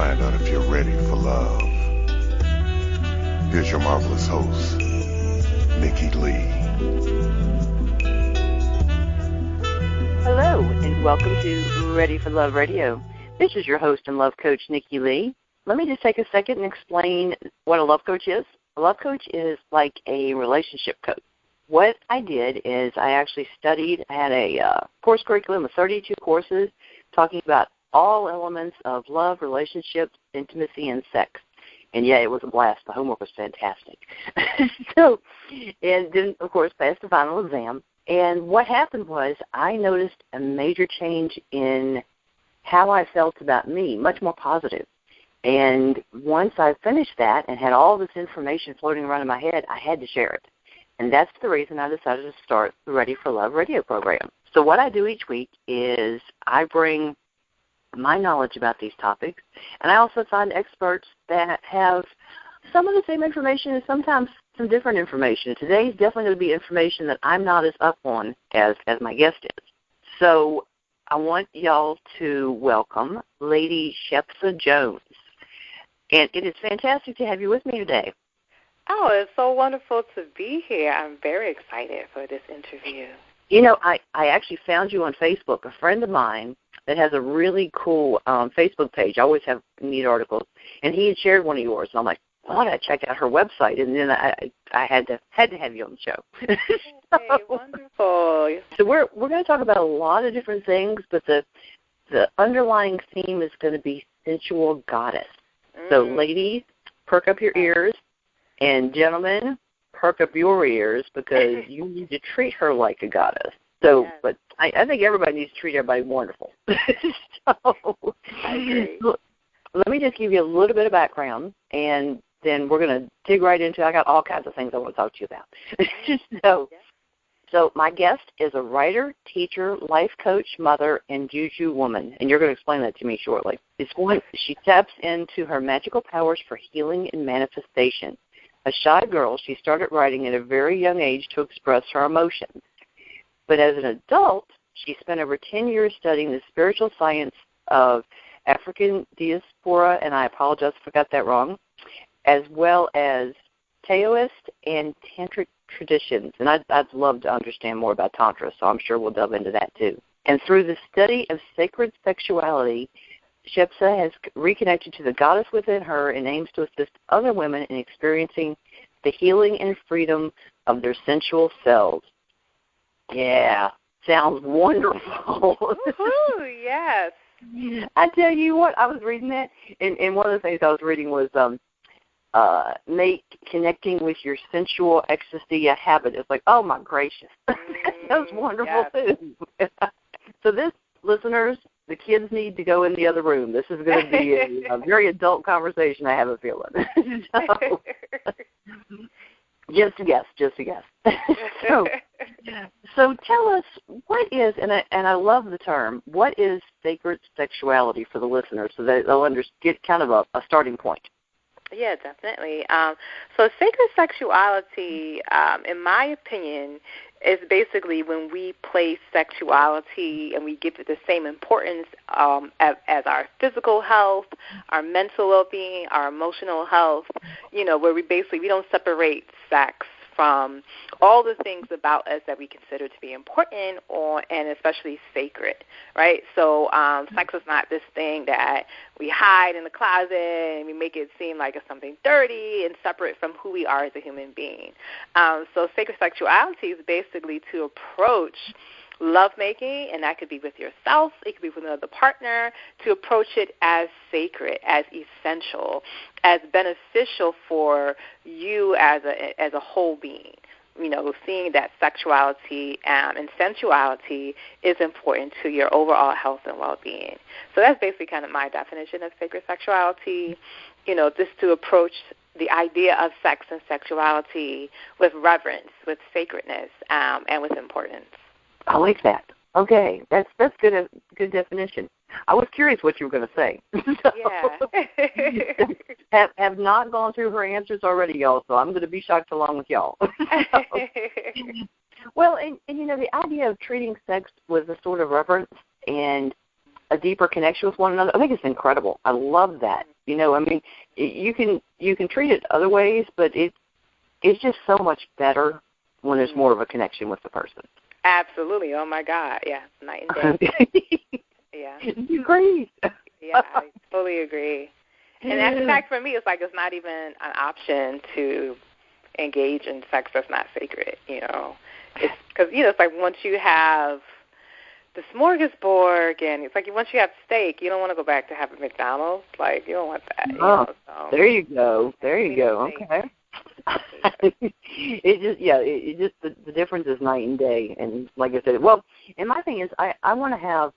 find out if you're ready for love. Here's your marvelous host, Nikki Lee. Hello, and welcome to Ready for Love Radio. This is your host and love coach, Nikki Lee. Let me just take a second and explain what a love coach is. A love coach is like a relationship coach. What I did is I actually studied, I had a course curriculum of 32 courses talking about all elements of love, relationships, intimacy, and sex. And yeah, it was a blast. The homework was fantastic. And then, of course, passed the final exam. And what happened was I noticed a major change in how I felt about me, much more positive. And once I finished that and had all this information floating around in my head, I had to share it. And that's the reason I decided to start the Ready for Love radio program. So what I do each week is I bring my knowledge about these topics, and I also find experts that have some of the same information and sometimes some different information. Today's definitely going to be information that I'm not as up on as my guest is. So I want y'all to welcome Lady Shepsa Jones. And it is fantastic to have you with me today. Oh, it's so wonderful to be here. I'm very excited for this interview. You know, I actually found you on Facebook. A friend of mine that has a really cool Facebook page. I always have neat articles. And he had shared one of yours. And I'm like, oh, I got to check out her website. And then I had to have you on the show. Hey, wonderful. So we're going to talk about a lot of different things, but the underlying theme is going to be sensual goddess. So ladies, perk up your ears. And gentlemen, perk up your ears because you need to treat her like a goddess. So, yes. But I think everybody needs to treat everybody wonderful. So, I agree. Let me just give you a little bit of background, and then we're going to dig right into it. I got all kinds of things I want to talk to you about. So my guest is a writer, teacher, life coach, mother, and juju woman, and you're going to explain that to me shortly. She taps into her magical powers for healing and manifestation. A shy girl, she started writing at a very young age to express her emotions. But as an adult, she spent over 10 years studying the spiritual science of African diaspora, and I apologize if I got that wrong, as well as Taoist and Tantric traditions. And I'd love to understand more about Tantra, so I'm sure we'll delve into that too. And through the study of sacred sexuality, Shepsa has reconnected to the goddess within her and aims to assist other women in experiencing the healing and freedom of their sensual selves. Yeah, sounds wonderful. Woohoo, yes. I tell you what, I was reading that, and one of the things I was reading was make connecting with your sensual ecstasy a habit. It's like, oh, my gracious. That sounds wonderful, yes. Too. So this, listeners, the kids need to go in the other room. This is going to be a very adult conversation, I have a feeling. Just a guess. So tell us, what is, and I love the term, what is sacred sexuality for the listeners so that they'll get kind of a starting point? Yeah, definitely. So sacred sexuality, in my opinion, is basically when we place sexuality and we give it the same importance as our physical health, our mental well-being, our emotional health, where we don't separate sex from all the things about us that we consider to be important and especially sacred, right? So sex is not this thing that we hide in the closet and we make it seem like it's something dirty and separate from who we are as a human being. So sacred sexuality is basically to approach lovemaking, and that could be with yourself, it could be with another partner, to approach it as sacred, as essential, as beneficial for you as a whole being. Seeing that sexuality and sensuality is important to your overall health and well-being. So that's basically kind of my definition of sacred sexuality, just to approach the idea of sex and sexuality with reverence, with sacredness, and with importance. I like that. Okay, that's good definition. I was curious what you were going to say. Yeah. have not gone through her answers already, y'all, so I'm going to be shocked along with y'all. Well, and the idea of treating sex with a sort of reverence and a deeper connection with one another, I think it's incredible. I love that. You know, I mean, you can treat it other ways, but it's just so much better when there's more of a connection with the person. Absolutely. Oh, my God. Yeah, night and day. Yeah. You agree? Yeah, I totally agree. And in fact, for me, it's like it's not even an option to engage in sex that's not sacred, you know. It's because, you know, it's like once you have the smorgasbord, and it's like once you have steak, you don't want to go back to having McDonald's. Like, you don't want that. You know, so. There you go. There you go. Okay. It just the difference is night and day. And like I said, well, and my thing is I want to have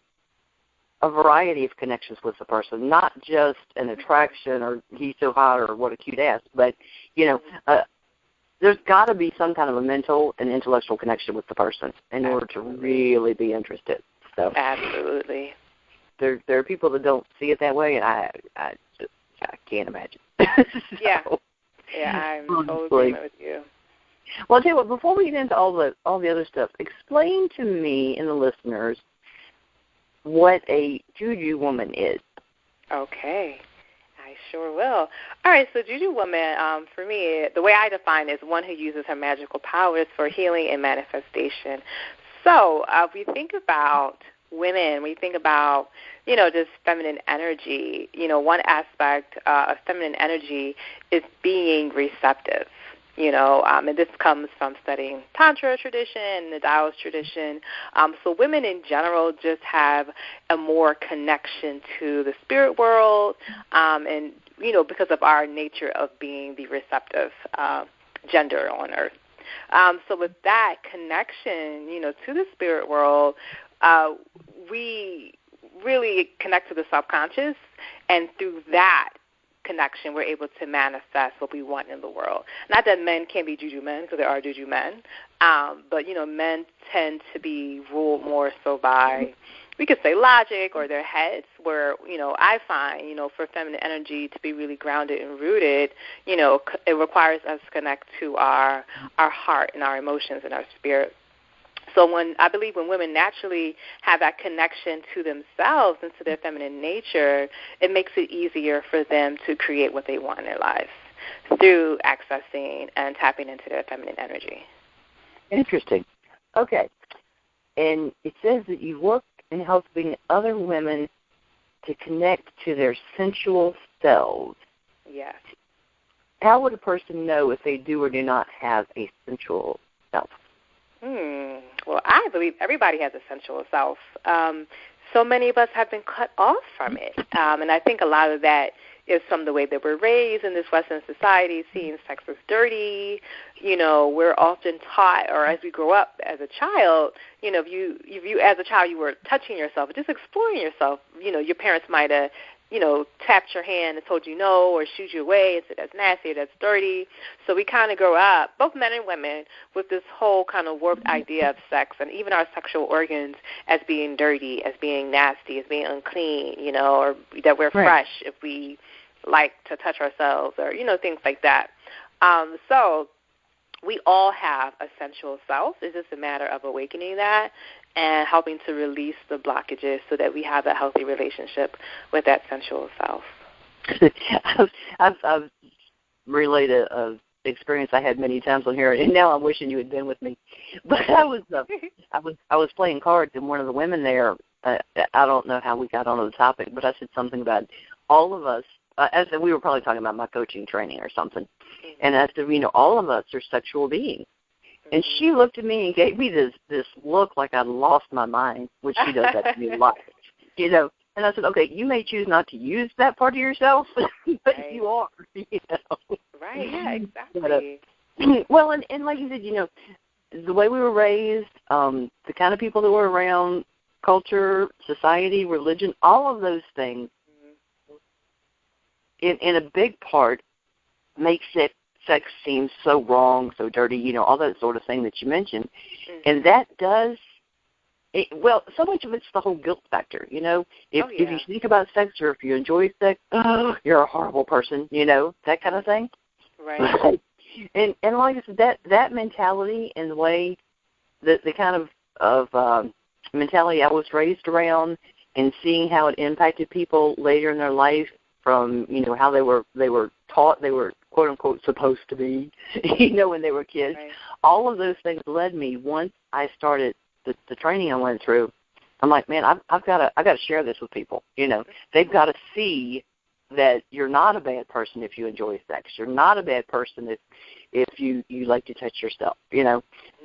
a variety of connections with the person, not just an attraction or he's so hot or what a cute ass, but, you know, there's got to be some kind of a mental and intellectual connection with the person in order to really be interested. So absolutely. There are people that don't see it that way, and I can't imagine. Yeah. Yeah, I'm totally agreeing with you. Well, I'll tell you what, before we get into all the other stuff, explain to me and the listeners what a juju woman is. Okay. I sure will. All right, so juju woman, for me, the way I define it is one who uses her magical powers for healing and manifestation. So if we think about women, we think about, you know, just feminine energy. You know, one aspect of feminine energy is being receptive. You know, and this comes from studying Tantra tradition, the Taoist tradition. So women in general just have a more connection to the spirit world, and, you know, because of our nature of being the receptive gender on earth. So with that connection, you know, to the spirit world, we really connect to the subconscious, and through that connection, we're able to manifest what we want in the world. Not that men can't be juju men, because there are juju men, but, you know, men tend to be ruled more so by, we could say, logic or their heads, where, you know, I find, you know, for feminine energy to be really grounded and rooted, you know, it requires us to connect to our heart and our emotions and our spirit. So I believe when women naturally have that connection to themselves and to their feminine nature, it makes it easier for them to create what they want in their lives through accessing and tapping into their feminine energy. Interesting. Okay. And it says that you work in helping other women to connect to their sensual selves. Yes. How would a person know if they do or do not have a sensual self? Well, I believe everybody has a sensual self. So many of us have been cut off from it. And I think a lot of that is from the way that we're raised in this Western society, seeing sex as dirty. You know, we're often taught, or as we grow up as a child, you know, if you as a child you were touching yourself, just exploring yourself, you know, your parents might have, you know, tapped your hand and told you no, or shooed you away and said that's nasty or that's dirty. So we kind of grow up, both men and women, with this whole kind of warped idea of sex and even our sexual organs as being dirty, as being nasty, as being unclean, you know, or that we're fresh if we like to touch ourselves, or, you know, things like that. So we all have a sensual self. It's just a matter of awakening that and helping to release the blockages so that we have a healthy relationship with that sensual self. I've relayed a experience I had many times on here, and now I'm wishing you had been with me. But I was playing cards, and one of the women there, I don't know how we got onto the topic, but I said something about all of us. As we were probably talking about my coaching training or something, and I said, you know, all of us are sexual beings. And she looked at me and gave me this look like I'd lost my mind, which she does that to me a lot, you know. And I said, okay, you may choose not to use that part of yourself, but you are, you know. Right, yeah, exactly. But, well, and like you said, you know, the way we were raised, the kind of people that were around, culture, society, religion, all of those things, in a big part, makes sex seem so wrong, so dirty, you know, all that sort of thing that you mentioned. And that does, so much of it's the whole guilt factor, you know. If you think about sex or if you enjoy sex, you're a horrible person, you know, that kind of thing. Right. and like I said, that mentality and the way, the kind of mentality I was raised around and seeing how it impacted people later in their life, from how they were taught they were quote unquote supposed to be, when they were kids. Right. All of those things led me, once I started the training I went through, I'm like, man, I've got to share this with people. They've got to see that you're not a bad person if you enjoy sex. You're not a bad person if you like to touch yourself.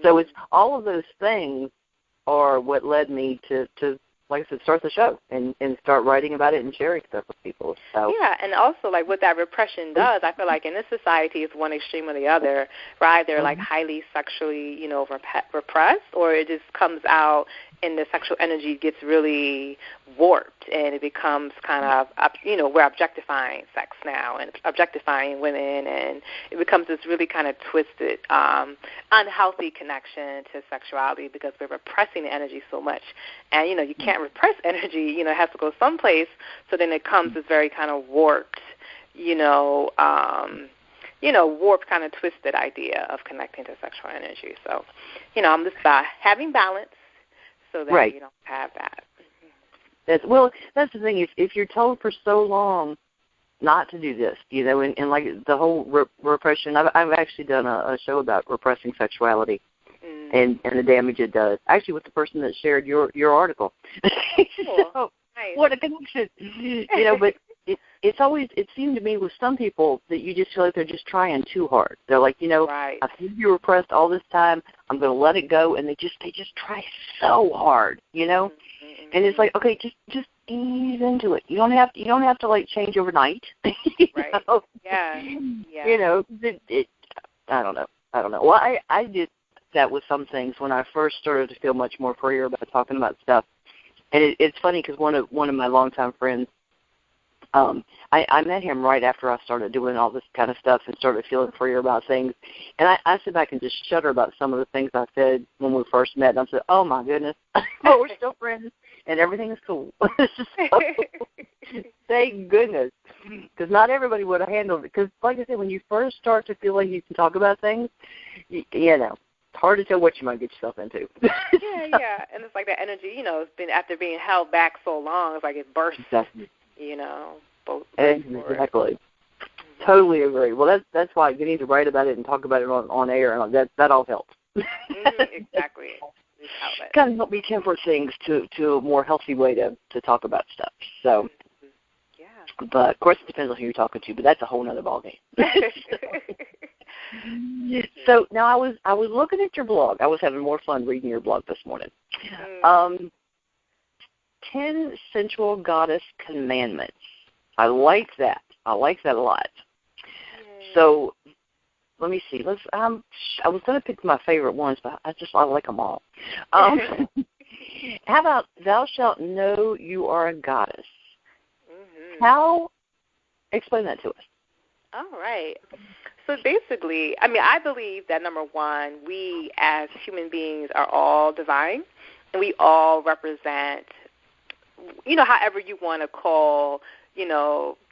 So it's all of those things are what led me to like I said, start the show and start writing about it and sharing stuff with people. So yeah, and also like what that repression does, I feel like in this society it's one extreme or the other. Right, they're like highly sexually, repressed, or it just comes out and the sexual energy gets really warped and it becomes kind of, we're objectifying sex now and objectifying women, and it becomes this really kind of twisted, unhealthy connection to sexuality because we're repressing the energy so much. And, you can't repress energy, it has to go someplace, so then it comes this very kind of warped, warped kind of twisted idea of connecting to sexual energy. So, I'm just having balance so that you don't have that. That's the thing. If you're told for so long not to do this, and like the whole repression, I've actually done a show about repressing sexuality and the damage it does. Actually, with the person that shared your article. Cool. So, nice. What a connection. But it seemed to me with some people that you just feel like they're just trying too hard. They're like, right. I've seen you repressed all this time. I'm going to let it go, and they just try so hard, And it's like, okay, just ease into it. You don't have to like change overnight. Right. Yeah. I don't know. Well, I did that with some things when I first started to feel much more freer about talking about stuff. And it's funny because one of my longtime friends, I met him right after I started doing all this kind of stuff and started feeling freer about things. And I sit back and just shudder about some of the things I said when we first met. And I said, oh, my goodness, we're still friends and everything is cool. Thank goodness, because not everybody would have handled it. Because, like I said, when you first start to feel like you can talk about things, it's hard to tell what you might get yourself into. Yeah. And it's like that energy, it's been after being held back so long, it's like it bursts. Exactly. Both. Exactly. Totally agree. Well, that's why getting to write about it and talk about it on air, and that all helps. Exactly. Kind of help me temper things to a more healthy way to talk about stuff. So, yeah. But of course it depends on who you're talking to. But that's a whole other ballgame. So now I was looking at your blog. I was having more fun reading your blog this morning. 10 Sensual Goddess Commandments. I like that. I like that a lot. Yay. So let me see. I was going to pick my favorite ones, but I like them all. How about thou shalt know you are a goddess? Explain that to us. All right. So basically, I believe that, number one, we as human beings are all divine, and we all represent, however you want to call,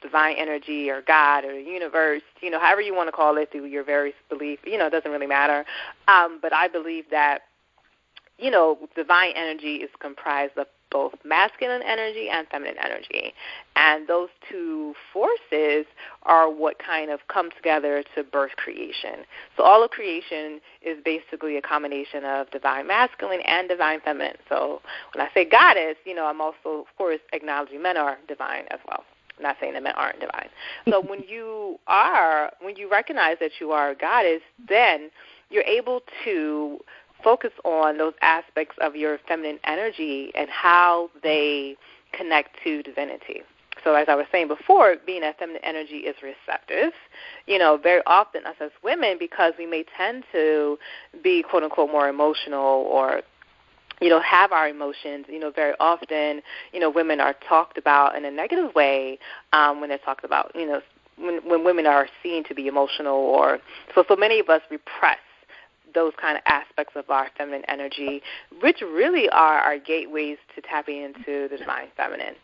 divine energy or God or universe, however you want to call it through your various beliefs, it doesn't really matter. But I believe that, divine energy is comprised of both masculine energy and feminine energy. And those two forces are what kind of come together to birth creation. So all of creation is basically a combination of divine masculine and divine feminine. So when I say goddess, I'm also, of course, acknowledging men are divine as well. I'm not saying that men aren't divine. So when you recognize that you are a goddess, then you're able to focus on those aspects of your feminine energy and how they connect to divinity. So as I was saying before, being that feminine energy is receptive, very often us as women, because we may tend to be, quote unquote, more emotional or, have our emotions, very often, women are talked about in a negative way when they're talked about, when women are seen to be emotional, or so many of us repress those kind of aspects of our feminine energy, which really are our gateways to tapping into the divine feminine.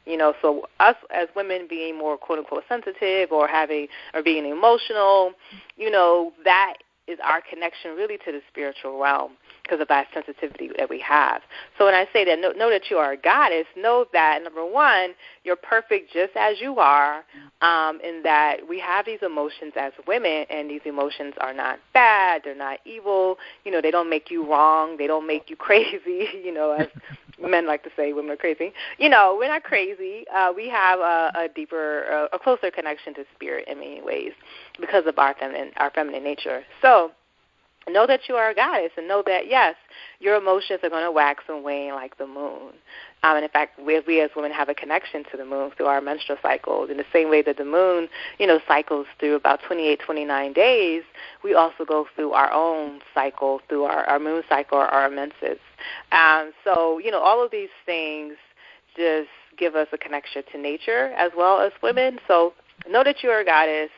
So us as women being more, quote unquote, sensitive or being emotional, that is our connection really to the spiritual realm. because of that sensitivity that we have. So when I say that, know that you are a goddess, know that, number one, you're perfect just as you are, in that we have these emotions as women, and these emotions are not bad, they're not evil, they don't make you wrong, they don't make you crazy, as men like to say women are crazy. We're not crazy. We have a deeper, a closer connection to spirit in many ways because of our feminine nature. So know that you are a goddess, and know that, yes, your emotions are going to wax and wane like the moon. And in fact, we as women have a connection to the moon through our menstrual cycles. In the same way that the moon, cycles through about 28, 29 days, we also go through our own cycle, through our moon cycle, or our menses. So, all of these things just give us a connection to nature as well as women. So know that you are a goddess.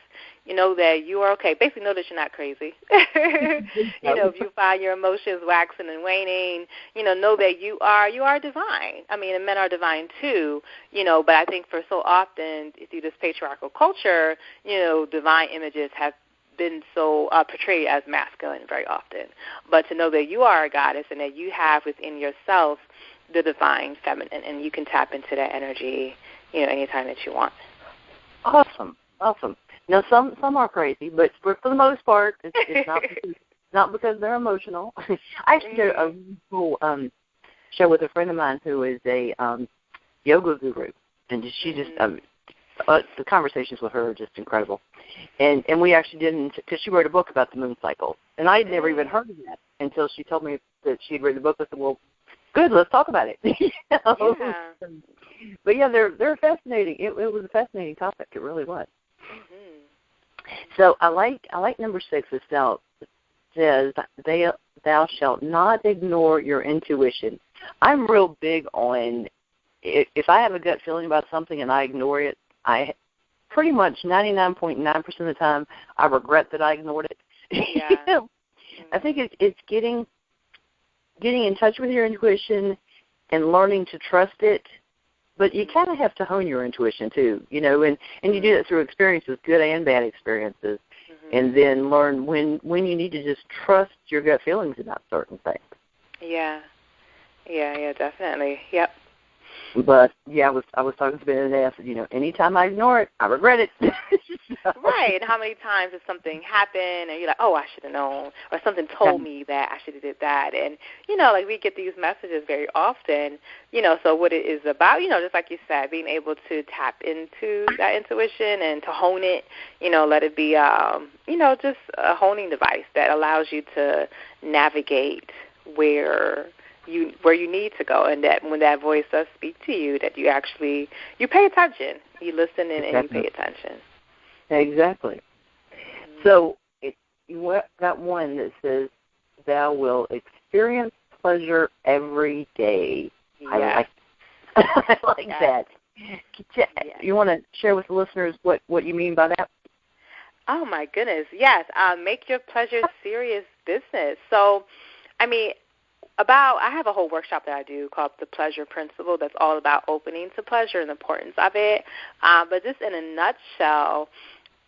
Know that you are okay. Basically, know that you're not crazy. If you find your emotions waxing and waning, know that you are divine. I mean, and men are divine too, but I think for so often through this patriarchal culture, divine images have been so portrayed as masculine very often. But to know that you are a goddess and that you have within yourself the divine feminine, and you can tap into that energy, anytime that you want. Awesome. Now, some are crazy, but for the most part, it's not because they're emotional. I actually did a cool show with a friend of mine who is a yoga guru, and she just the conversations with her are just incredible. And we actually didn't, because she wrote a book about the moon cycle, and I had never even heard of that until she told me that she had read the book. I said, well, good, let's talk about it. Yeah. But yeah, they're fascinating. It was a fascinating topic. It really was. Mm-hmm. So I like number 6. It says, thou shalt not ignore your intuition. I'm real big on, if I have a gut feeling about something and I ignore it, I pretty much 99.9% of the time I regret that I ignored it. Yeah. I think it's getting in touch with your intuition and learning to trust it. But you kind of have to hone your intuition too, and you do that through experiences, good and bad experiences, and then learn when you need to just trust your gut feelings about certain things. Yeah, definitely. Yep. But yeah, I was talking to Ben and I said, anytime I ignore it, I regret it. Right. And how many times does something happen and you're like, oh, I should have known, or something told me that I should have did that, and we get these messages very often. So what it is about, just like you said, being able to tap into that intuition and to hone it. Let it be, just a honing device that allows you to navigate where you need to go, and that when that voice does speak to you, that you pay attention, you listen and you pay attention. Exactly. So you got one that says, thou will experience pleasure every day. Yeah. I like that. Yeah. You want to share with the listeners what you mean by that? Oh, my goodness, yes. Make your pleasure serious business. So, I have a whole workshop that I do called The Pleasure Principle that's all about opening to pleasure and the importance of it. But just in a nutshell,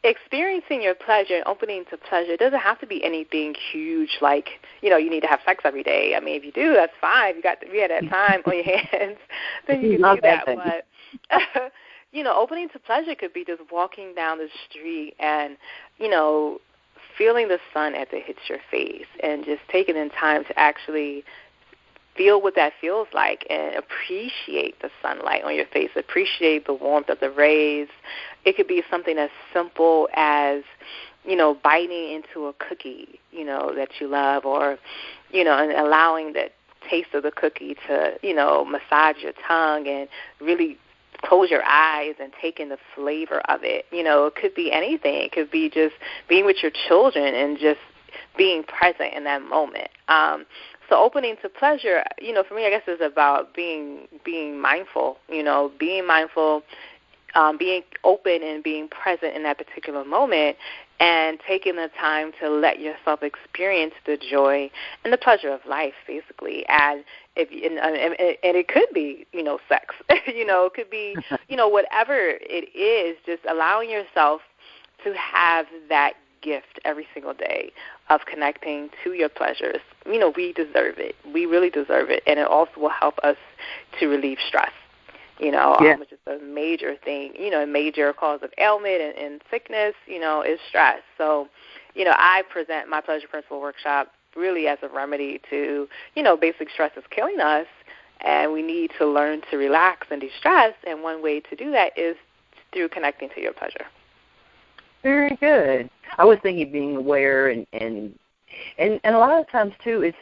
experiencing your pleasure and opening to pleasure doesn't have to be anything huge like, you need to have sex every day. If you do, that's fine. You had that time on your hands, then you can do that. But, opening to pleasure could be just walking down the street and, feeling the sun as it hits your face and just taking in time to actually feel what that feels like and appreciate the sunlight on your face, appreciate the warmth of the rays. It could be something as simple as, biting into a cookie, that you love, or, and allowing that taste of the cookie to, massage your tongue and really close your eyes and take in the flavor of it. It could be anything. It could be just being with your children and just being present in that moment. So opening to pleasure, for me, I guess is about being mindful, being mindful, being open and being present in that particular moment, and taking the time to let yourself experience the joy and the pleasure of life, basically. And it could be, sex. It could be, whatever it is, just allowing yourself to have that gift every single day of connecting to your pleasures. You know, we deserve it. We really deserve it. And it also will help us to relieve stress, you know, which is a major thing, you know, a major cause of ailment and sickness, you know, is stress. So, you know, I present my Pleasure Principle workshop really as a remedy to, you know, basic stress is killing us, and we need to learn to relax and de-stress, and one way to do that is through connecting to your pleasure. Very good. I was thinking being aware and a lot of times, too, it's,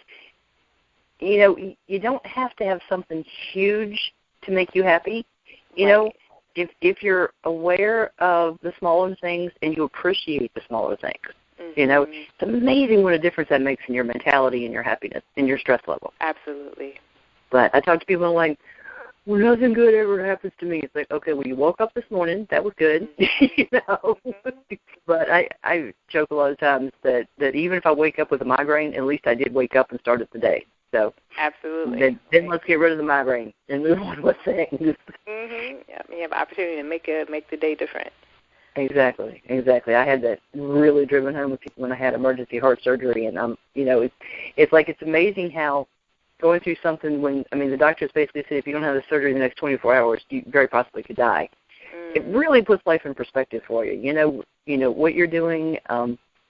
you know, you don't have to have something huge to make you happy. You know, if you're aware of the smaller things and you appreciate the smaller things, you know, it's amazing what a difference that makes in your mentality and your happiness and your stress level. Absolutely. But I talk to people like, well, nothing good ever happens to me. It's like, okay, well, you woke up this morning. That was good, you know. But I joke a lot of times that even if I wake up with a migraine, at least I did wake up and started the day. So absolutely. Then let's get rid of the migraine and move on with things. Yeah, you have an opportunity to make the day different. Exactly. I had that really driven home when I had emergency heart surgery, and you know, it's like it's amazing how going through something when, I mean, the doctors basically said if you don't have the surgery in the next 24 hours, you very possibly could die. It really puts life in perspective for you. You know what you're doing,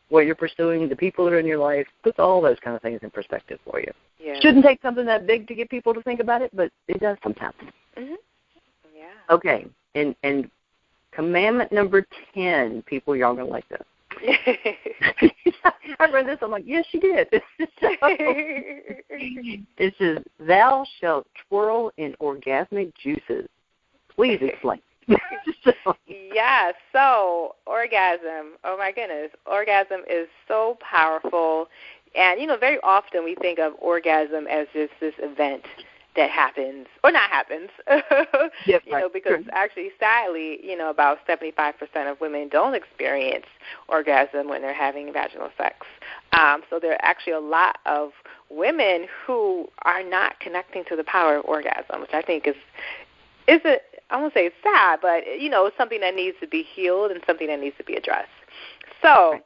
what you're pursuing, the people that are in your life, puts all those kind of things in perspective for you. Yeah. Shouldn't take something that big to get people to think about it, but it does sometimes. Yeah. Okay, and commandment number 10, people, y'all going to like this. I read this, I'm like, yes, she did. It says, thou shalt twirl in orgasmic juices. Please explain. Yeah, so orgasm, oh my goodness, orgasm is so powerful. And, you know, very often we think of orgasm as just this event that happens, or not happens, you know, because actually, sadly, you know, about 75% of women don't experience orgasm when they're having vaginal sex. So there are actually a lot of women who are not connecting to the power of orgasm, which I think is I won't say it's sad, but, you know, it's something that needs to be healed and something that needs to be addressed. So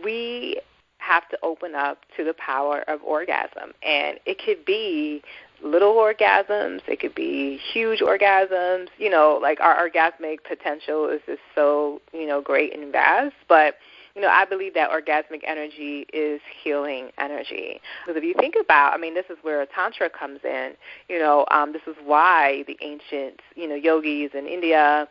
we have to open up to the power of orgasm, and it could be little orgasms, it could be huge orgasms. You know, like our orgasmic potential is just so, you know, great and vast, but, you know, I believe that orgasmic energy is healing energy. Because if you think about, I mean, this is where Tantra comes in. You know, this is why the ancient, you know, yogis in India,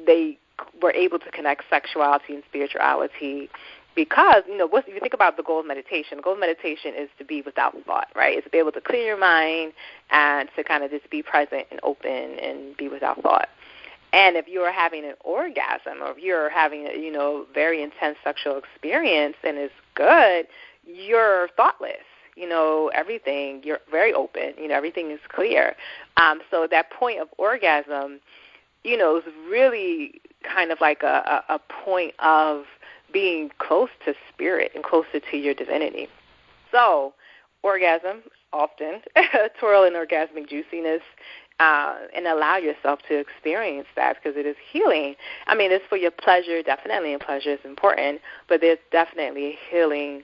they were able to connect sexuality and spirituality. Because, you know, if you think about the goal of meditation is to be without thought, right? It's to be able to clear your mind and to kind of just be present and open and be without thought. And if you're having an orgasm, or if you're having a, you know, very intense sexual experience and it's good, you're thoughtless. You know, everything, you're very open. You know, everything is clear. So that point of orgasm, you know, is really kind of like a point of being close to spirit and closer to your divinity. So orgasm, often, twirl in orgasmic juiciness, and allow yourself to experience that because it is healing. I mean, it's for your pleasure, definitely, and pleasure is important, but there's definitely a healing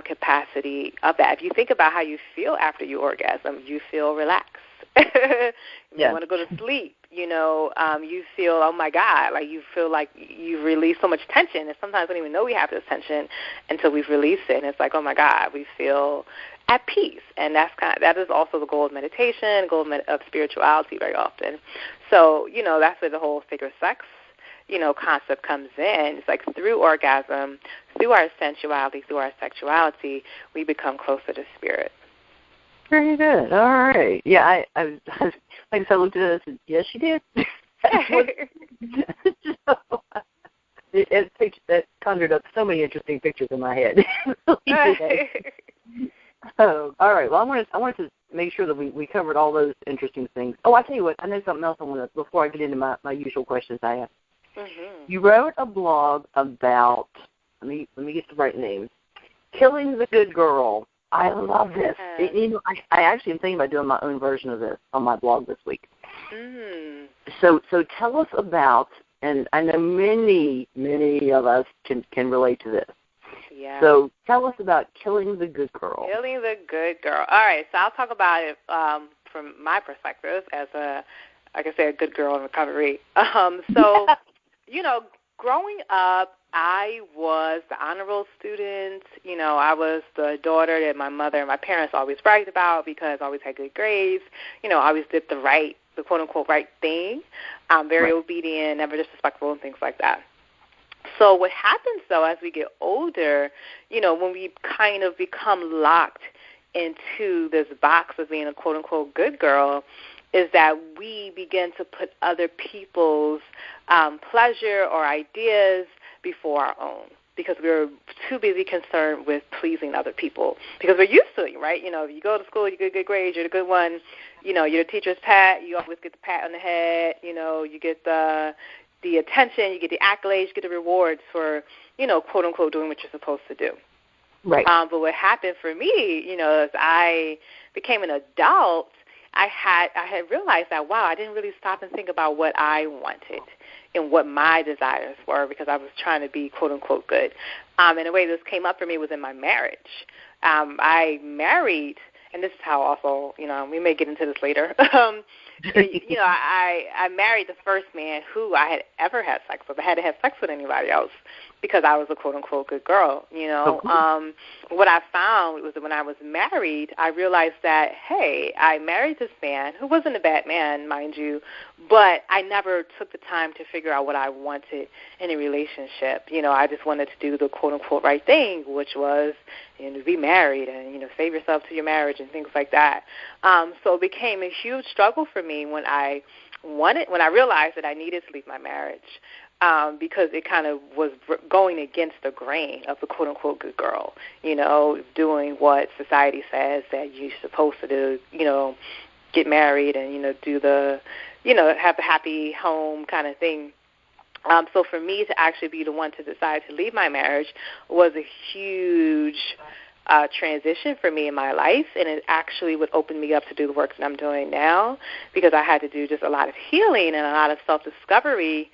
capacity of that. If you think about how you feel after you orgasm, you feel relaxed. You want to go to sleep. You know, you feel, oh, my God, like you feel like you've released so much tension. And sometimes we don't even know we have this tension until we've released it. And it's like, oh, my God, we feel at peace. And that is also the goal of meditation, goal of spirituality very often. So, you know, that's where the whole sacred sex, you know, concept comes in. It's like through orgasm, through our sensuality, through our sexuality, we become closer to spirit. Very good. All right. Yeah, I like I said, I looked at it and said, yes, she did. That conjured up so many interesting pictures in my head. Oh, all right. Well, I wanted to make sure that we covered all those interesting things. Oh, I tell you what, I know something else I want to, before I get into my usual questions I ask. Mm-hmm. You wrote a blog about, let me get the right name, Killing the Good Girl. I love this. You know, I actually am thinking about doing my own version of this on my blog this week. Mm. So tell us about and I know many of us can relate to this. Yeah. So tell us about killing the good girl. Killing the good girl. All right, so I'll talk about it from my perspective as like I said, a good girl in recovery. So, growing up, I was the honor roll student. I was the daughter that my mother and my parents always bragged about because I always had good grades. I always did the quote-unquote right thing. I'm very obedient, never disrespectful, and things like that. So what happens, though, as we get older, when we kind of become locked into this box of being a quote-unquote good girl, is that we begin to put other people's pleasure or ideas before our own because we're too busy concerned with pleasing other people because we're used to it, right? If you go to school, you get good grades, you're the good one, you're the teacher's pat, you always get the pat on the head, you get the attention, you get the accolades, you get the rewards for, quote-unquote, doing what you're supposed to do. Right. But what happened for me, as I became an adult, I had realized that, wow, I didn't really stop and think about what I wanted and what my desires were because I was trying to be, quote-unquote, good. And the way this came up for me was in my marriage. I married, and this is how also, we may get into this later. I married the first man who I had ever had sex with. I had to have sex with anybody else because I was a quote-unquote good girl, What I found was that when I was married, I realized that, hey, I married this man who wasn't a bad man, mind you, but I never took the time to figure out what I wanted in a relationship. I just wanted to do the quote-unquote right thing, which was, to be married and, save yourself to your marriage and things like that. So it became a huge struggle for me when I realized that I needed to leave my marriage. Because it kind of was going against the grain of the quote-unquote good girl, doing what society says that you're supposed to do, get married and, do the, have a happy home kind of thing. So for me to actually be the one to decide to leave my marriage was a huge transition for me in my life, and it actually would open me up to do the work that I'm doing now because I had to do just a lot of healing and a lot of self-discovery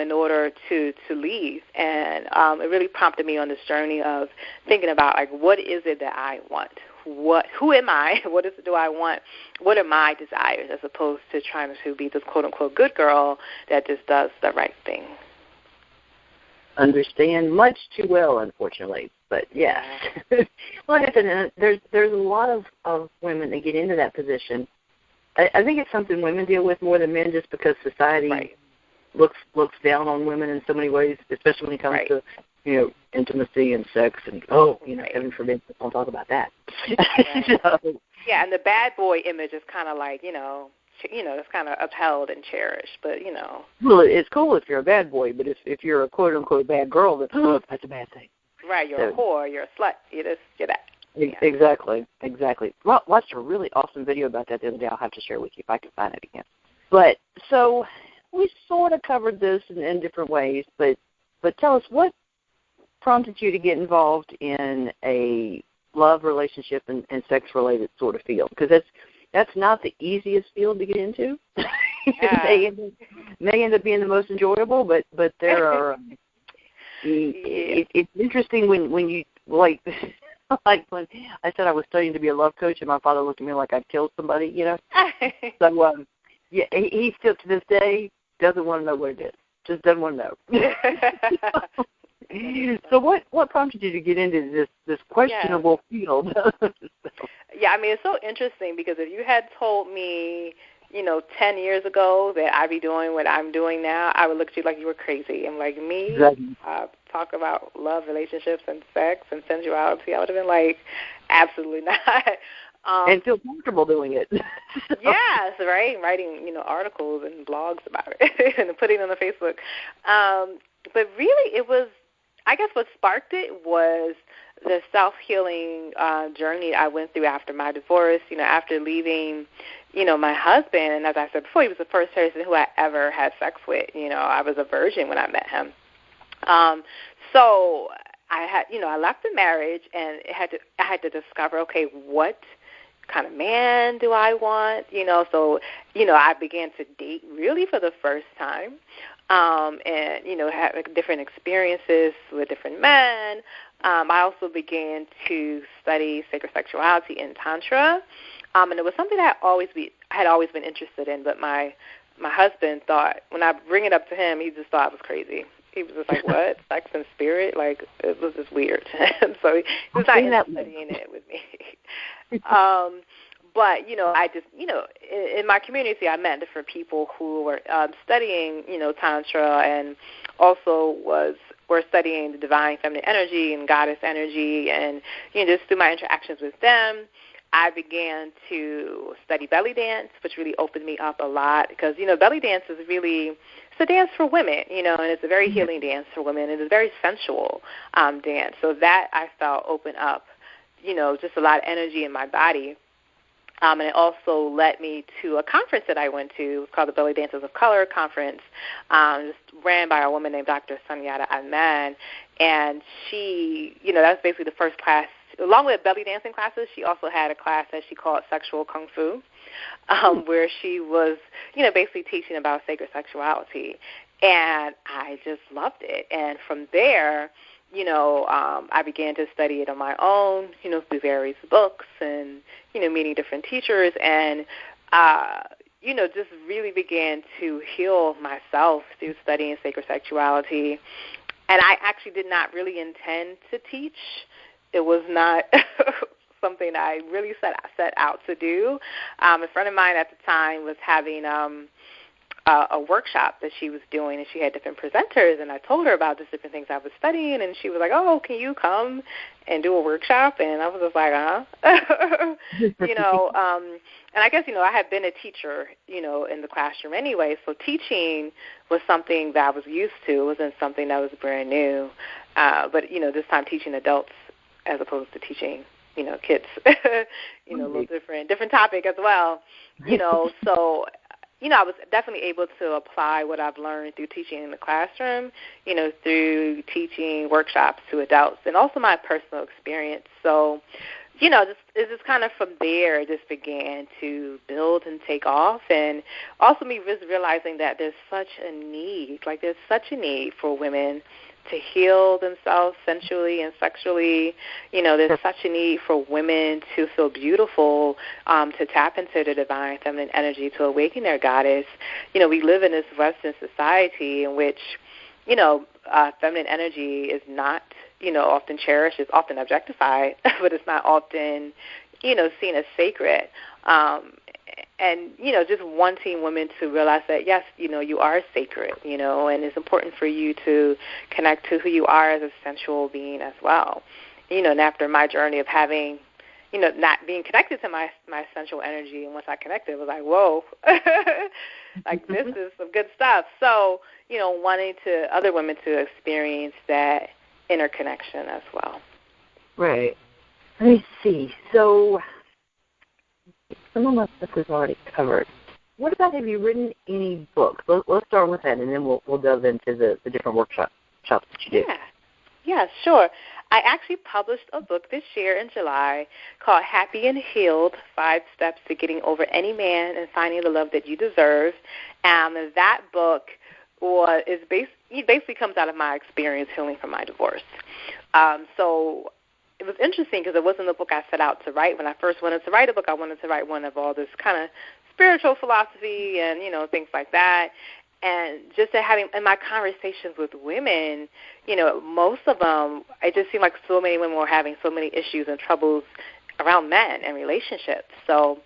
in order to leave. And it really prompted me on this journey of thinking about, like, what is it that I want? Who am I? What do I want? What are my desires as opposed to trying to be this quote-unquote good girl that just does the right thing? Understand much too well, unfortunately. But yes. Like I said, there's a lot of women that get into that position. I think it's something women deal with more than men just because society looks down on women in so many ways, especially when it comes to, intimacy and sex and, heaven forbid, don't talk about that. Yeah, and the bad boy image is kind of like, it's kind of upheld and cherished, but, Well, it's cool if you're a bad boy, but if you're a quote-unquote bad girl, then that's a bad thing. Right, you're a whore, you're a slut, you're that. Yeah. Exactly. Well, watched a really awesome video about that the other day. I'll have to share with you if I can find it again. But, so we sort of covered this in different ways, but tell us what prompted you to get involved in a love relationship and sex-related sort of field? Because that's not the easiest field to get into. It may end up being the most enjoyable, but there are it's interesting when you, like when I said I was studying to be a love coach and my father looked at me like I'd killed somebody, So, he still to this day doesn't want to know what it is. Just doesn't want to know. So what prompted you to get into this questionable field? Yeah, I mean, it's so interesting because if you had told me, 10 years ago that I'd be doing what I'm doing now, I would look at you like you were crazy. And like me, exactly. Talk about love, relationships, and sex and sensuality, I would have been like, absolutely not. And feel comfortable doing it. Yes, right, writing, articles and blogs about it and putting it on the Facebook. But really it was, I guess what sparked it was the self-healing journey I went through after my divorce, after leaving, my husband. And as I said before, he was the first person who I ever had sex with. I was a virgin when I met him. So I had, I left the marriage and I had to discover, okay, what kind of man do I want? So, I began to date really for the first time. and, have different experiences with different men. I also began to study sacred sexuality in Tantra, and it was something that I had always been interested in, but my husband thought, when I bring it up to him, he just thought I was crazy. He was just like, what? Sex and spirit? Like, it was just weird. So he was not studying it with me. But, I just, in my community, I met different people who were studying, Tantra, and also were studying the divine feminine energy and goddess energy. And, just through my interactions with them, I began to study belly dance, which really opened me up a lot because, belly dance is really, it's a dance for women, and it's a very healing dance for women. It's a very sensual dance. So that I felt opened up, just a lot of energy in my body. And it also led me to a conference that I went to. It was called the Belly Dancers of Color Conference, just ran by a woman named Dr. Sunyata Ahmed. And she, that's basically the first class. Along with belly dancing classes, she also had a class that she called Sexual Kung Fu, where she was, basically teaching about sacred sexuality. And I just loved it. And from there, I began to study it on my own, through various books and, meeting different teachers and, just really began to heal myself through studying sacred sexuality. And I actually did not really intend to teach. It was not something I really set out to do. A friend of mine at the time was having a workshop that she was doing, and she had different presenters, and I told her about the different things I was studying, and she was like, oh, can you come and do a workshop? And I was just like, and I guess, I had been a teacher, in the classroom anyway, so teaching was something that I was used to. It wasn't something that was brand new, but, this time teaching adults as opposed to teaching, kids, a little different topic as well, so I was definitely able to apply what I've learned through teaching in the classroom, through teaching workshops to adults, and also my personal experience. So, it's just kind of from there it just began to build and take off, and also me just realizing that there's such a need for women to heal themselves sensually and sexually. There's such a need for women to feel beautiful, to tap into the divine feminine energy, to awaken their goddess. We live in this Western society in which, feminine energy is not, often cherished. It's often objectified, but it's not often, seen as sacred. And, just wanting women to realize that, yes, you are sacred, and it's important for you to connect to who you are as a sensual being as well. And after my journey of having, not being connected to my sensual energy, and once I connected, it was like, whoa, like this is some good stuff. So, wanting other women to experience that interconnection as well. Right. Let me see. So, some of my stuff we've already covered. What about, have you written any books? Let's start with that, and then we'll delve into the different workshops that you do. Yeah, sure. I actually published a book this year in July called Happy and Healed, 5 Steps to Getting Over Any Man and Finding the Love That You Deserve. And that book basically comes out of my experience healing from my divorce. So it was interesting because it wasn't the book I set out to write. When I first wanted to write a book, I wanted to write one of all this kind of spiritual philosophy and, things like that. And just having in my conversations with women, most of them, it just seemed like so many women were having so many issues and troubles around men and relationships. So,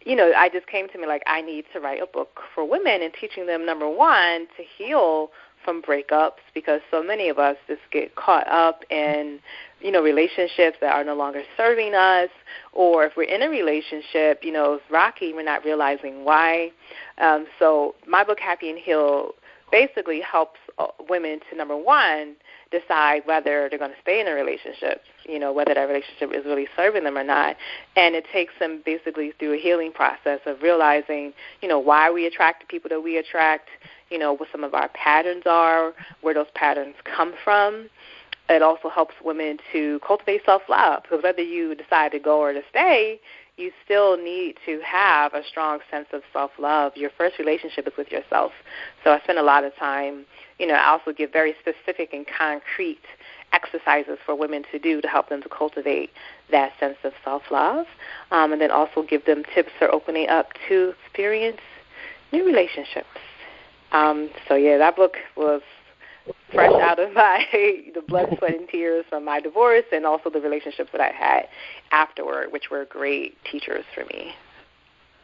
I just came to me like, I need to write a book for women and teaching them, number one, to heal from breakups, because so many of us just get caught up in, relationships that are no longer serving us, or if we're in a relationship, it's rocky, we're not realizing why. So my book, Happy and Heal, basically helps women to, number one, decide whether they're going to stay in a relationship, whether that relationship is really serving them or not. And it takes them basically through a healing process of realizing, why we attract the people that we attract, what some of our patterns are, where those patterns come from. It also helps women to cultivate self-love, because whether you decide to go or to stay, you still need to have a strong sense of self-love. Your first relationship is with yourself. So I spend a lot of time, I also give very specific and concrete exercises for women to do to help them to cultivate that sense of self-love, and then also give them tips for opening up to experience new relationships. That book was fresh out of the blood, sweat, and tears from my divorce, and also the relationships that I had afterward, which were great teachers for me.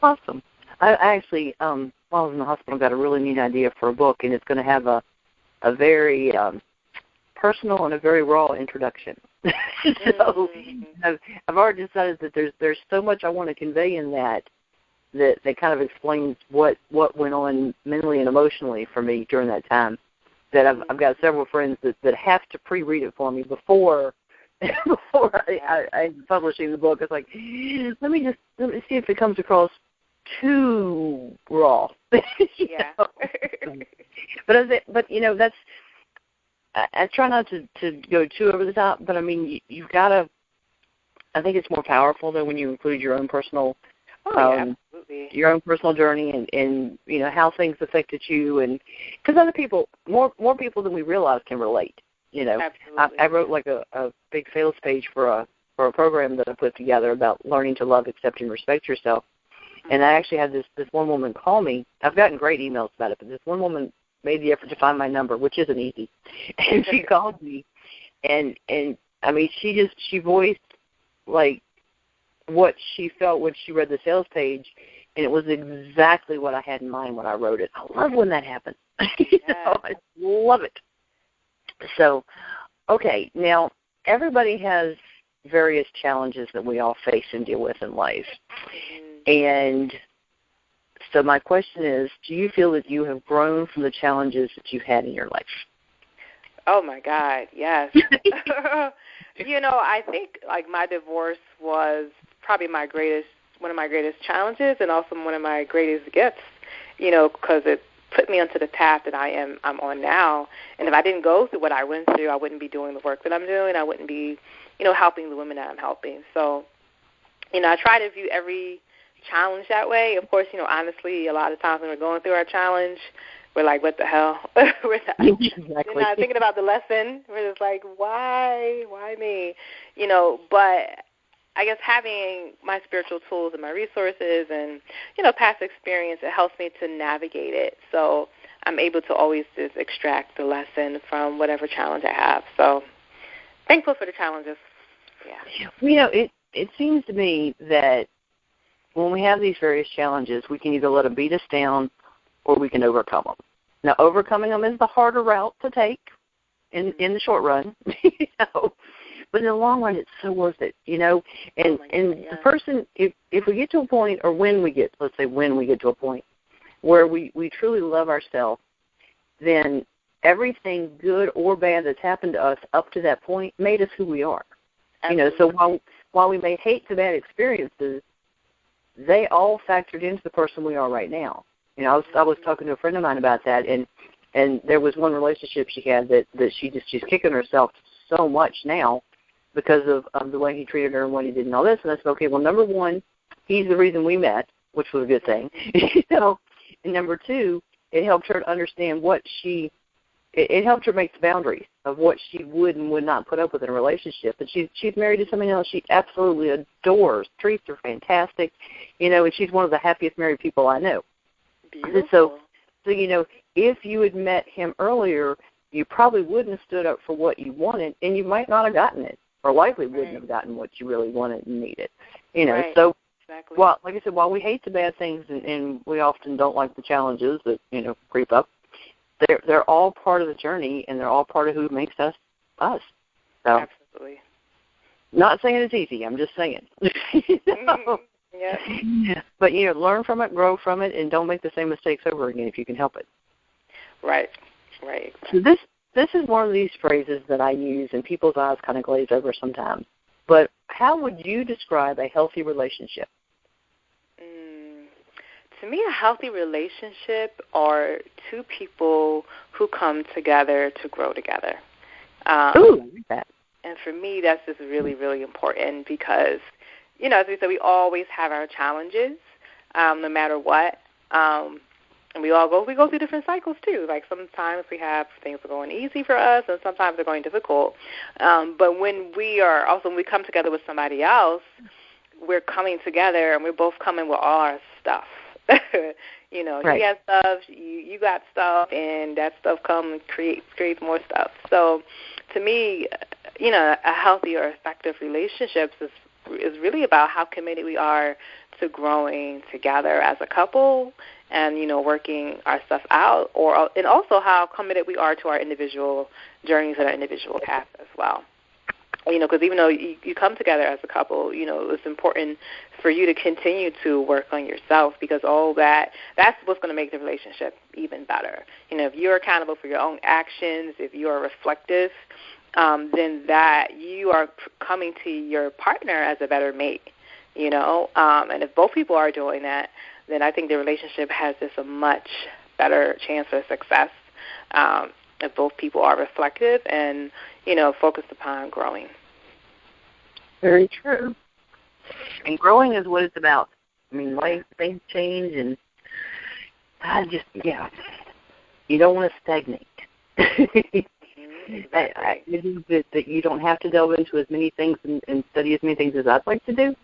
Awesome. I actually, while I was in the hospital, got a really neat idea for a book, and it's going to have a very personal and a very raw introduction. So I've already decided that there's so much I want to convey in that kind of explains what went on mentally and emotionally for me during that time. That I've got several friends that have to pre-read it for me before I'm publishing the book. It's like, let me see if it comes across too raw. Yeah. But that's. I try not to go too over the top, but I mean you've got to. I think it's more powerful than when you include your own personal. Absolutely. Your own personal journey and how things affected you, and because other people, more people than we realize can relate. Absolutely. I wrote like a big sales page for a program that I put together about learning to love, accept, and respect yourself. Mm-hmm. And I actually had this one woman call me. I've gotten great emails about it, but this one woman made the effort to find my number, which isn't easy, and she called me, and I mean she voiced like what she felt when she read the sales page, and it was exactly what I had in mind when I wrote it. I love when that happens. I love it. So, okay, now everybody has various challenges that we all face and deal with in life. And so my question is, do you feel that you have grown from the challenges that you've had in your life? Oh, my God, yes. I think, like, my divorce was probably one of my greatest challenges, and also one of my greatest gifts, because it put me onto the path that I'm on now. And if I didn't go through what I went through, I wouldn't be doing the work that I'm doing. I wouldn't be, helping the women that I'm helping. So, I try to view every challenge that way. Of course, honestly, a lot of times when we're going through our challenge, we're like, what the hell? We're not thinking about the lesson. We're just like, why me? But I guess having my spiritual tools and my resources and, past experience, it helps me to navigate it. So I'm able to always just extract the lesson from whatever challenge I have. So thankful for the challenges. Yeah. It seems to me that when we have these various challenges, we can either let them beat us down or we can overcome them. Now, overcoming them is the harder route to take in the short run, but in the long run, it's so worth it, And the person, if we get to a point, or when we get to a point where we truly love ourselves, then everything good or bad that's happened to us up to that point made us who we are. Absolutely. So while we may hate the bad experiences, they all factored into the person we are right now. I was talking to a friend of mine about that, and there was one relationship she had that she's kicking herself so much now because of the way he treated her and what he did and all this. And I said, okay, well, number one, he's the reason we met, which was a good thing. And number two, it helped her to understand it helped her make the boundaries of what she would and would not put up with in a relationship. And she's married to somebody else she absolutely adores. Treats her fantastic, and she's one of the happiest married people I know. Beautiful. So if you had met him earlier, you probably wouldn't have stood up for what you wanted, and you might not have gotten it, or likely wouldn't have gotten what you really wanted and needed. Right. So exactly. Well, like I said, while we hate the bad things and we often don't like the challenges that creep up, they're all part of the journey, and they're all part of who makes us us. So, absolutely. Not saying it's easy. I'm just saying. Yeah. But learn from it, grow from it, and don't make the same mistakes over again if you can help it. Right. So this is one of these phrases that I use, and people's eyes kind of glaze over sometimes. But how would you describe a healthy relationship? To me, a healthy relationship are two people who come together to grow together. Ooh, I like that. And for me, that's just really, really important because, as we said, we always have our challenges, no matter what. And we go through different cycles too. Like sometimes we have things that are going easy for us, and sometimes they're going difficult. But when we come together with somebody else, we're coming together, and we're both coming with all our stuff. Right. He has stuff, you got stuff, and that stuff creates more stuff. So, to me, a healthy or effective relationships is really about how committed we are to growing together as a couple, and working our stuff out, and also how committed we are to our individual journeys and our individual paths as well. Because even though you come together as a couple, it's important for you to continue to work on yourself, because that's what's going to make the relationship even better. If you're accountable for your own actions, if you are reflective, then that you are coming to your partner as a better mate, and if both people are doing that, then I think the relationship has just a much better chance for success if both people are reflective and, focused upon growing. Very true. And growing is what it's about. I mean, life, things change, and you don't want to stagnate. It is that you don't have to delve into as many things and study as many things as I'd like to do,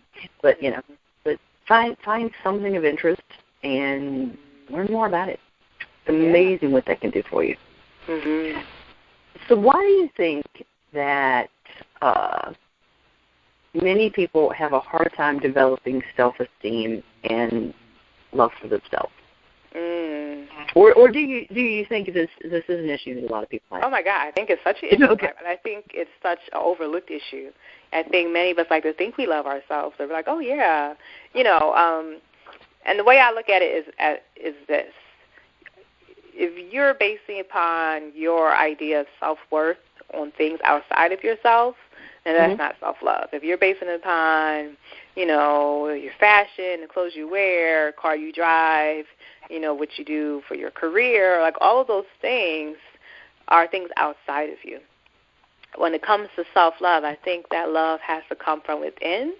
but find something of interest and learn more about it. It's amazing what that can do for you. Mm-hmm. So why do you think that many people have a hard time developing self-esteem and love for themselves? Or do you think this is an issue that a lot of people have? Oh, my God, I think it's such an issue. Okay. And I think it's such an overlooked issue. I think many of us like to think we love ourselves. They're like, oh, yeah. And the way I look at it is this. If you're basing upon your idea of self-worth on things outside of yourself, then that's not self-love. If you're basing it upon, your fashion, the clothes you wear, car you drive, what you do for your career, like all of those things are things outside of you. When it comes to self-love, I think that love has to come from within,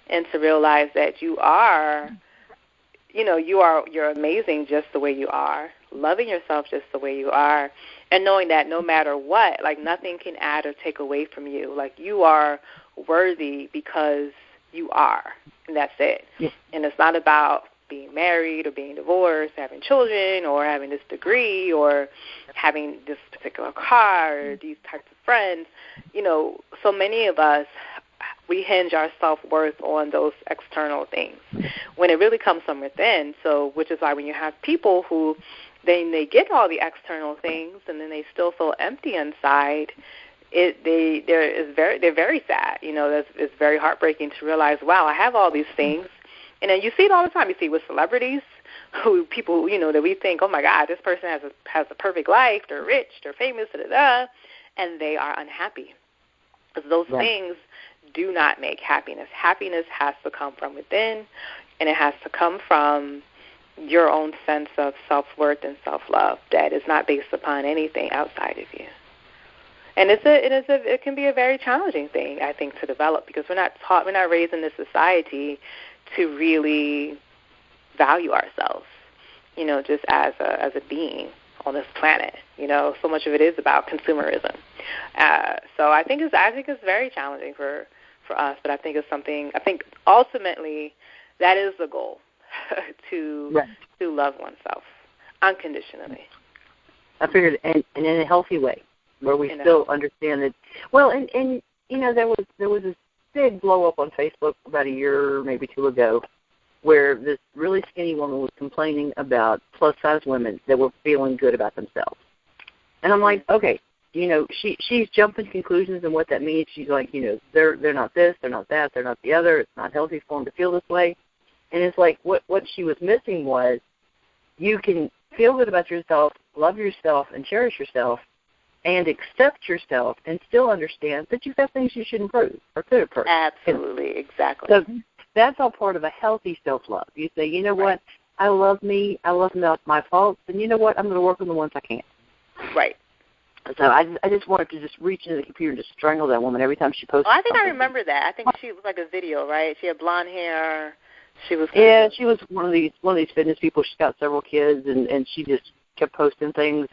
and to realize that you're amazing just the way you are, loving yourself just the way you are, and knowing that no matter what, like nothing can add or take away from you. Like you are worthy because you are, and that's it. Yeah. And it's not about being married or being divorced, having children, or having this degree, or having this particular car, or these types of friends. So many of us, we hinge our self-worth on those external things when it really comes from within. So, which is why when you have people who they get all the external things and then they still feel empty inside, they're very sad. It's very heartbreaking to realize, wow, I have all these things. And then you see it all the time. You see with celebrities, people that we think, oh my God, this person has a perfect life. They're rich, they're famous, and they are unhappy. Because those things do not make happiness. Happiness has to come from within, and it has to come from your own sense of self-worth and self-love that is not based upon anything outside of you. And it can be a very challenging thing, I think, to develop, because we're not raised in this society to really value ourselves, just as a being on this planet. So much of it is about consumerism. So I think it's very challenging for us, but I think it's something. I think ultimately that is the goal, to love oneself unconditionally. I figured, and in a healthy way, where we still understand that. Well, and there was this big blow up on Facebook about a year, maybe two ago, where this really skinny woman was complaining about plus-size women that were feeling good about themselves. And I'm like, okay, she's jumping conclusions and what that means. She's like, they're not this, they're not that, they're not the other. It's not healthy for them to feel this way. And it's like what she was missing was you can feel good about yourself, love yourself, and cherish yourself, and accept yourself, and still understand that you've got things you should improve or could improve. Absolutely, exactly. So that's all part of a healthy self-love. You say, what, I love me, I love my faults, and you know what, I'm going to work on the ones I can't. Right. So I just wanted to just reach into the computer and just strangle that woman every time she posted. Oh, I think something. I remember that. I think she was like a video, right? She had blonde hair. She was. She was one of these fitness people. She's got several kids, and she just kept posting things.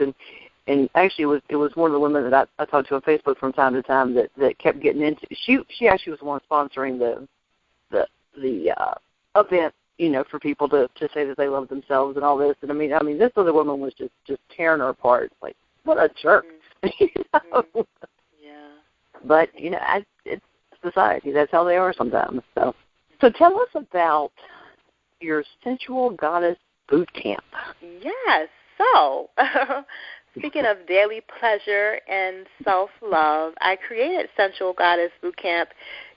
And actually, it was one of the women that I talked to on Facebook from time to time that kept getting into. She actually was the one sponsoring the event, for people to say that they love themselves and all this. And I mean, this other woman was just tearing her apart. Like, what a jerk. Mm-hmm. Yeah. But it's society. That's how they are sometimes. So tell us about your Sensual Goddess Boot Camp. Yes. So, speaking of daily pleasure and self-love, I created Sensual Goddess Boot Camp,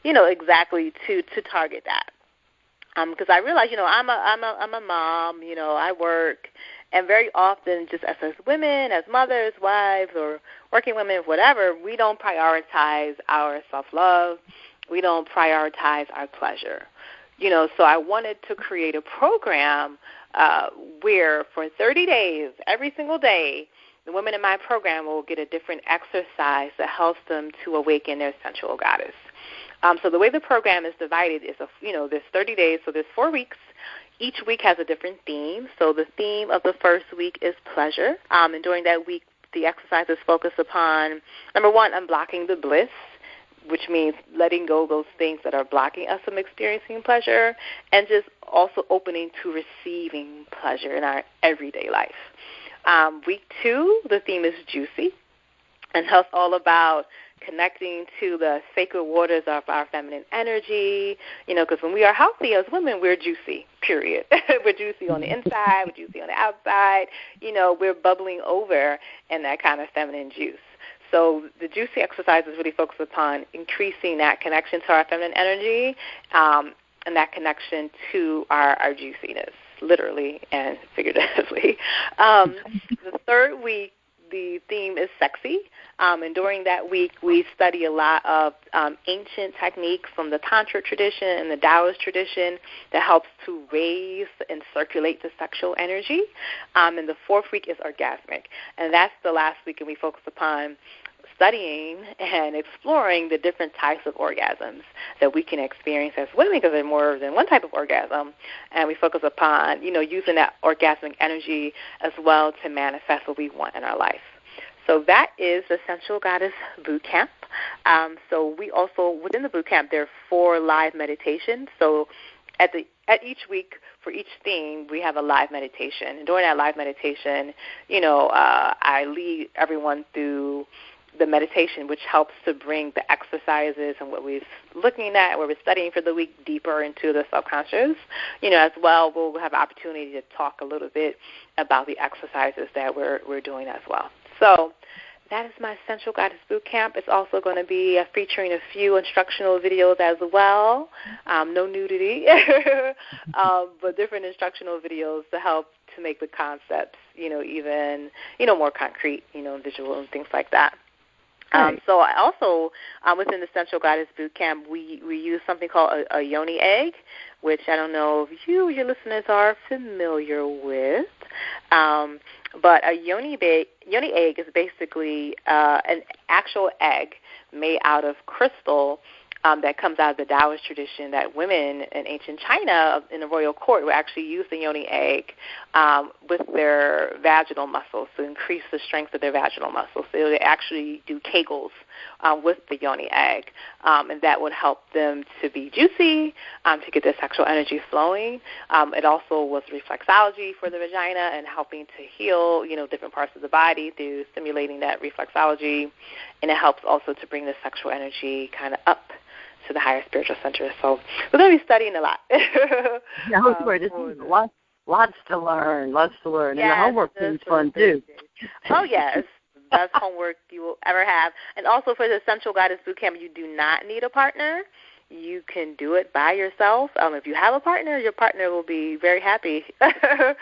exactly to target that. Because I realize, I'm a mom. I work, and very often, just as women, as mothers, wives, or working women, whatever, we don't prioritize our self-love. We don't prioritize our pleasure. So I wanted to create a program where for 30 days, every single day, the women in my program will get a different exercise that helps them to awaken their sensual goddess. So the way the program is divided is, there's 30 days, so there's 4 weeks. Each week has a different theme. So the theme of the first week is pleasure. And during that week, the exercises focus upon, number one, unblocking the bliss, which means letting go of those things that are blocking us from experiencing pleasure, and just also opening to receiving pleasure in our everyday life. Week 2, the theme is juicy, and that's all about connecting to the sacred waters of our feminine energy, because when we are healthy as women, we're juicy, period. We're juicy on the inside, we're juicy on the outside, we're bubbling over in that kind of feminine juice. So the juicy exercises really focus upon increasing that connection to our feminine energy and that connection to our juiciness, literally and figuratively. The third week, the theme is sexy, and during that week we study a lot of ancient techniques from the Tantra tradition and the Taoist tradition that helps to raise and circulate the sexual energy. And the fourth week is orgasmic, and that's the last week, and we focus upon studying and exploring the different types of orgasms that we can experience as women, because there's more than one type of orgasm, and we focus upon, using that orgasmic energy as well to manifest what we want in our life. So that is the Sensual Goddess Boot Camp. So we also, within the boot camp, there are 4 live meditations. So at each week, for each theme, we have a live meditation. And during that live meditation, I lead everyone through the meditation, which helps to bring the exercises and what we're looking at, what we're studying for the week, deeper into the subconscious. As well, we'll have an opportunity to talk a little bit about the exercises that we're doing as well. So that is my Sensual Goddess Boot Camp. It's also going to be featuring a few instructional videos as well. No nudity, but different instructional videos to help to make the concepts, even, more concrete, visual and things like that. So I also, within the Sensual Goddess Boot Camp, we use something called a yoni egg, which I don't know if your listeners are familiar with. But a yoni egg is basically an actual egg made out of crystal that comes out of the Taoist tradition, that women in ancient China in the royal court would actually use the yoni egg with their vaginal muscles to increase the strength of their vaginal muscles. So they actually do kegels with the yoni egg, and that would help them to be juicy, to get their sexual energy flowing. It also was reflexology for the vagina and helping to heal, different parts of the body through stimulating that reflexology, and it helps also to bring the sexual energy kind of up to the higher spiritual center. So we're going to be studying a lot. Lots to learn. Yes, and the homework seems fun, too. Oh, yes. Best homework you will ever have. And also for the Sensual Goddess Boot Camp, you do not need a partner. You can do it by yourself. If you have a partner, your partner will be very happy, to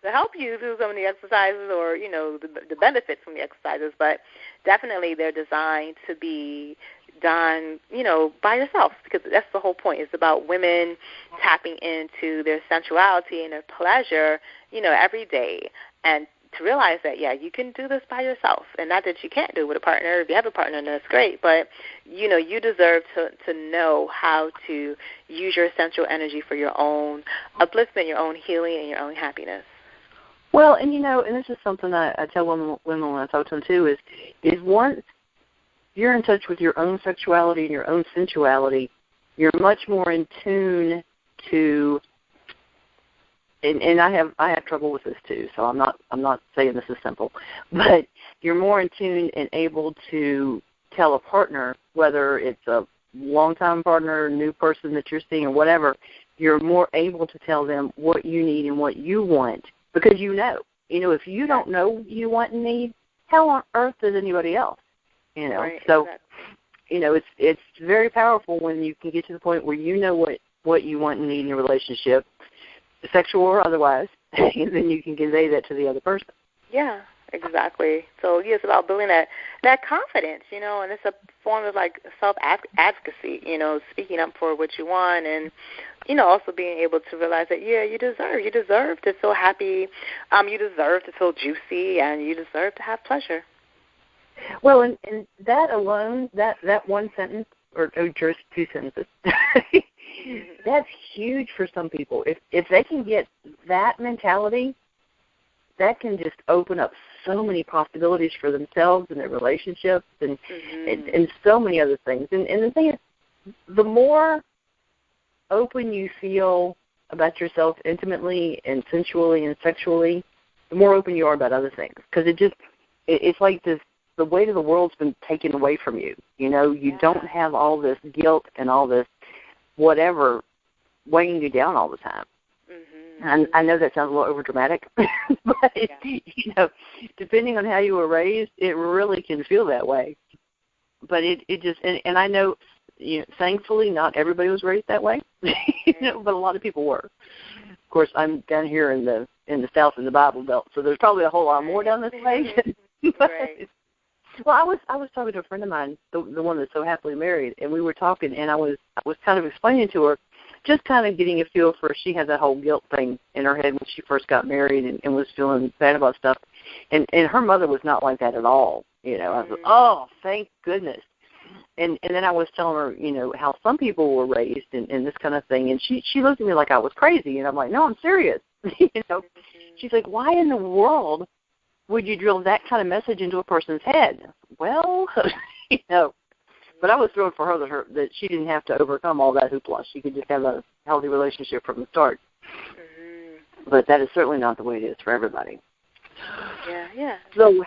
help you do some of the exercises or, the benefits from the exercises. But definitely they're designed to be done, by yourself, because that's the whole point. It's about women tapping into their sensuality and their pleasure, every day, and to realize that, yeah, you can do this by yourself, and not that you can't do it with a partner. If you have a partner, then that's great. But, you deserve to know how to use your essential energy for your own upliftment, your own healing, and your own happiness. Well, and and this is something I tell women when I talk to them too, is once you're in touch with your own sexuality and your own sensuality, you're much more in tune to. And I have trouble with this too, so I'm not saying this is simple, but you're more in tune and able to tell a partner, whether it's a longtime partner, new person that you're seeing, or whatever. You're more able to tell them what you need and what you want, because if you don't know what you want and need, how on earth does anybody else? Right, so exactly. It's very powerful when you can get to the point where you know what you want and need in your relationship, sexual or otherwise, and then you can convey that to the other person. Yeah, exactly. So, it's about building that confidence, and it's a form of, like, self-advocacy, speaking up for what you want, and, also being able to realize that, you deserve to feel happy, you deserve to feel juicy, and you deserve to have pleasure. Well, and that alone, that one sentence, or just two sentences, that's huge for some people. If they can get that mentality, that can just open up so many possibilities for themselves and their relationships and so many other things. And the thing is, the more open you feel about yourself intimately and sensually and sexually, the more open you are about other things. Because it's like the weight of the world's been taken away from you. You don't have all this guilt and all this whatever weighing you down all the time. Mm-hmm. And I know that sounds a little overdramatic, but depending on how you were raised, it really can feel that way. But it just and I know, thankfully not everybody was raised that way, but a lot of people were. Of course, I'm down here in the South in the Bible Belt, so there's probably a whole lot more down this way. Right. Well, I was talking to a friend of mine, the one that's so happily married, and we were talking, and I was kind of explaining to her, just kind of getting a feel for, she had that whole guilt thing in her head when she first got married and was feeling bad about stuff, and her mother was not like that at all. I was like, oh, thank goodness. And then I was telling her, how some people were raised in this kind of thing, and she looked at me like I was crazy, and I'm like, no, I'm serious. She's like, why in the world would you drill that kind of message into a person's head? Well, but I was thrilled for her that she didn't have to overcome all that hoopla. She could just have a healthy relationship from the start. Mm-hmm. But that is certainly not the way it is for everybody. Yeah. So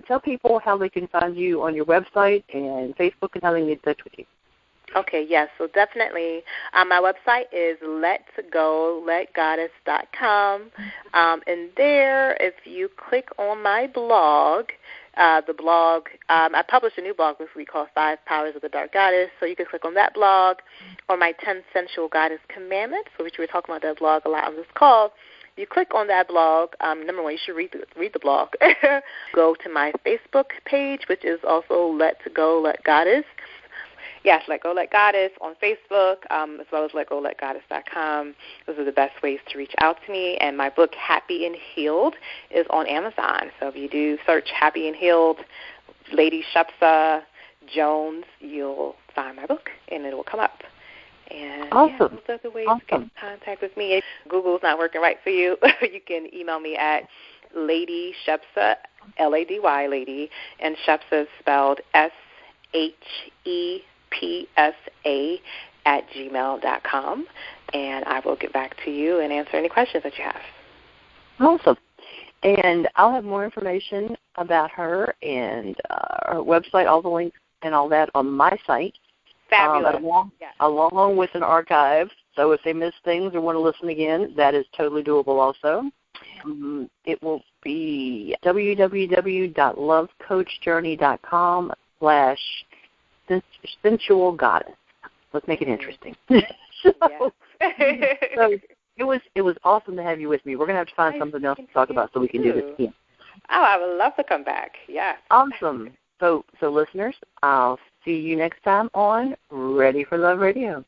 tell people how they can find you on your website and Facebook and how they can get in touch with you. Okay, yes, so definitely. My website is letgoletgoddess.com. And there, if you click on my blog, I published a new blog this week called 5 Powers of the Dark Goddess. So you can click on that blog, or my 10 Sensual Goddess Commandments, which we were talking about that blog a lot on this call. You click on that blog. Number one, you should read the blog. Go to my Facebook page, which is also Let Go Let Goddess. Yes, Let Go Let Goddess on Facebook, as well as letgoletgoddess.com. Those are the best ways to reach out to me. And my book, Happy and Healed, is on Amazon. So if you do search Happy and Healed, Lady Shepsa Jones, you'll find my book, and it will come up. And awesome. Those are the ways to get in contact with me. If Google's not working right for you, you can email me at Lady Shepsa, L-A-D-Y, Lady, and Shepsa is spelled SHEPSA@gmail.com, and I will get back to you and answer any questions that you have. Awesome. And I'll have more information about her and her website, all the links and all that on my site. Fabulous. Along with an archive. So if they miss things or want to listen again, that is totally doable also. It will be www.lovecoachjourney.com/sensual goddess. Let's make it interesting. So it was awesome to have you with me. We're gonna have to find something else to talk about so we can do this again. Oh, I would love to come back. Yes. Awesome. So listeners, I'll see you next time on Ready for Love Radio.